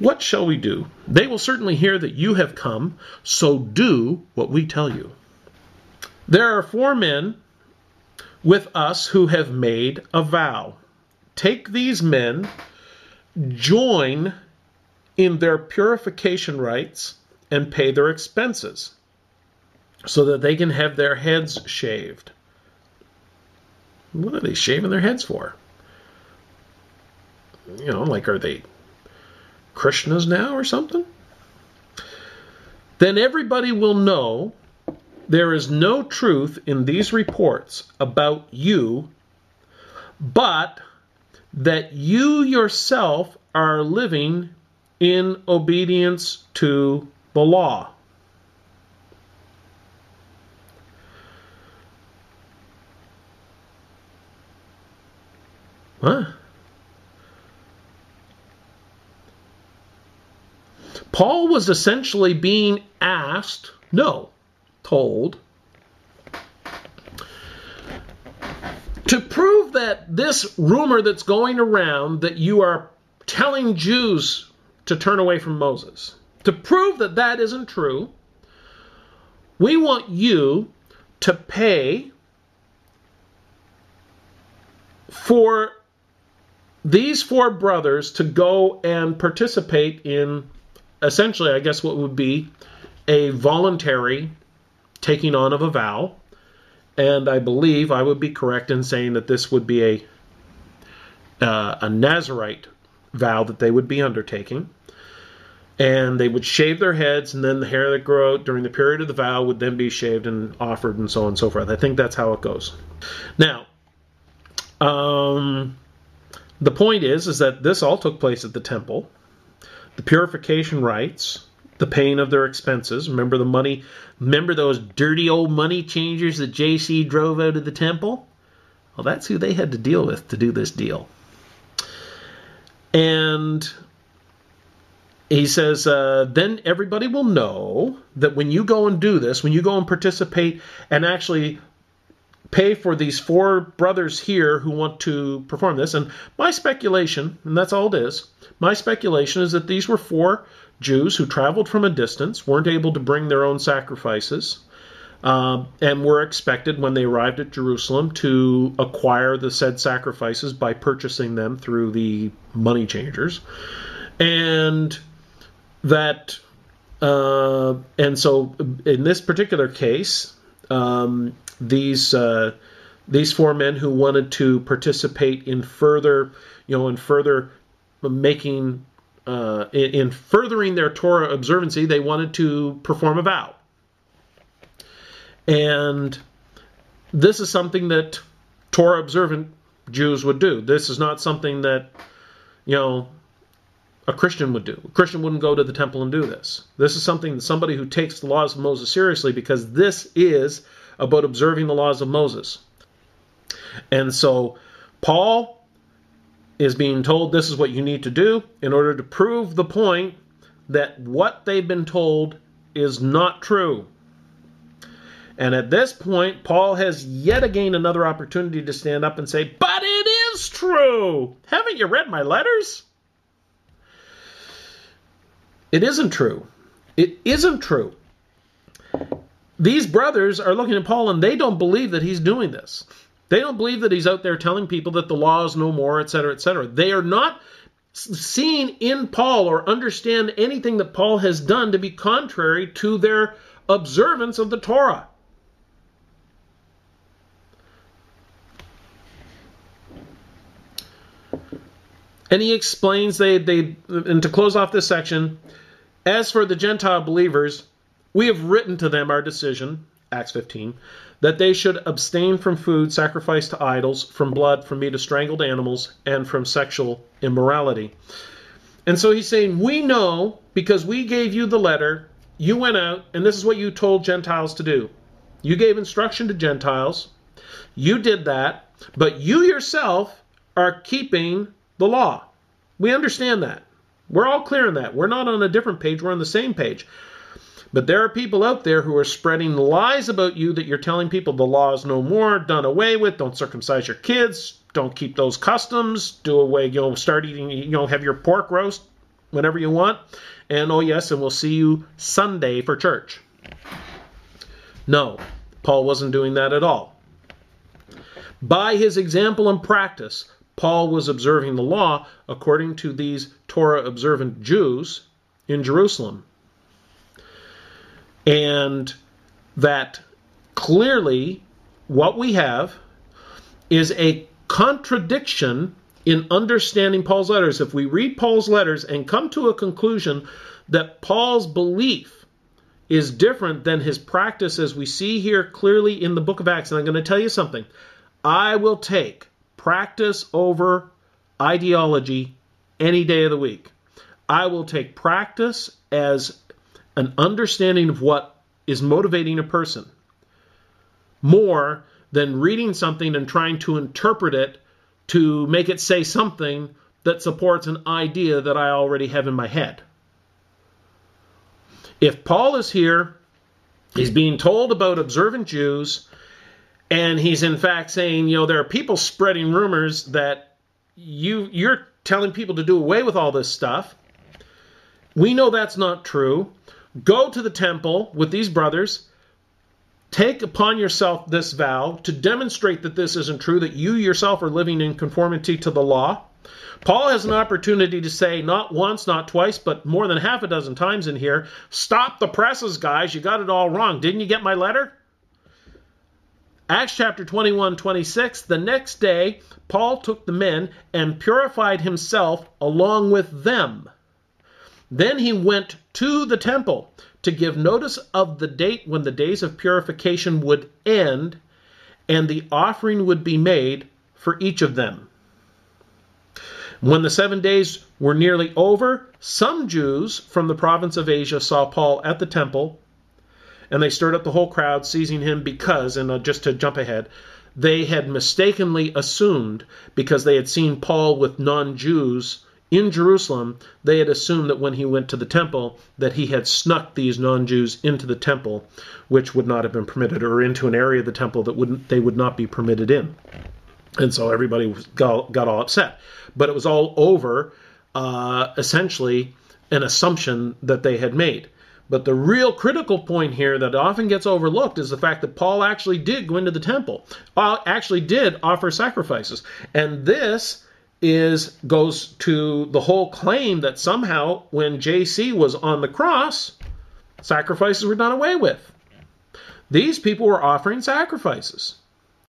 What shall we do? They will certainly hear that you have come, so do what we tell you. There are 4 men with us who have made a vow. Take these men, join in their purification rites, and pay their expenses, so that they can have their heads shaved. What are they shaving their heads for? You know, like, are they Krishnas now or something? Then everybody will know there is no truth in these reports about you, but that you yourself are living in obedience to the law. What? Paul was essentially being asked, no, told, to prove that this rumor that's going around that you are telling Jews to turn away from Moses, to prove that that isn't true, we want you to pay for these 4 brothers to go and participate in, essentially, I guess what would be a voluntary taking on of a vow. And I believe I would be correct in saying that this would be a Nazirite vow that they would be undertaking. And they would shave their heads, and then the hair that grew out during the period of the vow would then be shaved and offered, and so on and so forth. I think that's how it goes. Now, the point is that this all took place at the temple. The purification rites, the paying of their expenses. Remember the money? Remember those dirty old money changers that JC drove out of the temple? Well, that's who they had to deal with to do this deal. And he says, then everybody will know that when you go and do this, when you go and participate and actually pay for these 4 brothers here who want to perform this. And my speculation, and that's all it is, my speculation is that these were 4 Jews who traveled from a distance, weren't able to bring their own sacrifices, and were expected when they arrived at Jerusalem to acquire the said sacrifices by purchasing them through the money changers. And that, and so in this particular case, these 4 men who wanted to participate in further, in making, in furthering their Torah observancy, they wanted to perform a vow. And this is something that Torah observant Jews would do. This is not something that, a Christian would do. A Christian wouldn't go to the temple and do this. This is something that somebody who takes the laws of Moses seriously, because this is about observing the laws of Moses. And so Paul is being told this is what you need to do in order to prove the point that what they've been told is not true. And at this point, Paul has yet again another opportunity to stand up and say, but it is true. Haven't you read my letters? It isn't true. It isn't true. These brothers are looking at Paul and they don't believe that he's doing this. They don't believe that he's out there telling people that the law is no more, etc., etc. They are not seeing in Paul or understand anything that Paul has done to be contrary to their observance of the Torah. And he explains, and to close off this section, as for the Gentile believers, we have written to them our decision, Acts 15, that they should abstain from food sacrificed to idols, from blood, from meat of strangled animals, and from sexual immorality. And so he's saying, we know, because we gave you the letter, you went out, and this is what you told Gentiles to do. You gave instruction to Gentiles, you did that, but you yourself are keeping the law. We understand that. We're all clear on that. We're not on a different page, we're on the same page. But there are people out there who are spreading lies about you that you're telling people the law is no more, done away with, don't circumcise your kids, don't keep those customs, do away, start eating, have your pork roast. whenever you want. And oh yes, and we'll see you Sunday for church. No, Paul wasn't doing that at all. By his example and practice, Paul was observing the law according to these Torah-observant Jews in Jerusalem. And that clearly what we have is a contradiction in understanding Paul's letters. If we read Paul's letters and come to a conclusion that Paul's belief is different than his practice, as we see here clearly in the book of Acts, and I'm going to tell you something, I will take practice over ideology any day of the week. I will take practice as an understanding of what is motivating a person more than reading something and trying to interpret it to make it say something that supports an idea that I already have in my head. If Paul is here, he's being told about observant Jews, and he's in fact saying, there are people spreading rumors that you're telling people to do away with all this stuff. We know that's not true. Go to the temple with these brothers. Take upon yourself this vow to demonstrate that this isn't true, that you yourself are living in conformity to the law. Paul has an opportunity to say, not once, not twice, but more than half a dozen times in here, stop the presses, guys. You got it all wrong. Didn't you get my letter? Acts chapter 21-26, the next day, Paul took the men and purified himself along with them. Then he went to the temple to give notice of the date when the days of purification would end and the offering would be made for each of them. When the 7 days were nearly over, some Jews from the province of Asia saw Paul at the temple, and they stirred up the whole crowd, seizing him because, and just to jump ahead, they had mistakenly assumed, because they had seen Paul with non-Jews in Jerusalem, they had assumed that when he went to the temple, that he had snuck these non-Jews into the temple, which would not have been permitted, or into an area of the temple that they would not be permitted in. And so everybody got all upset. But it was all over, essentially, an assumption that they had made. But the real critical point here that often gets overlooked is the fact that Paul actually did go into the temple, actually did offer sacrifices. And this goes to the whole claim that somehow when JC was on the cross, sacrifices were done away with. These people were offering sacrifices.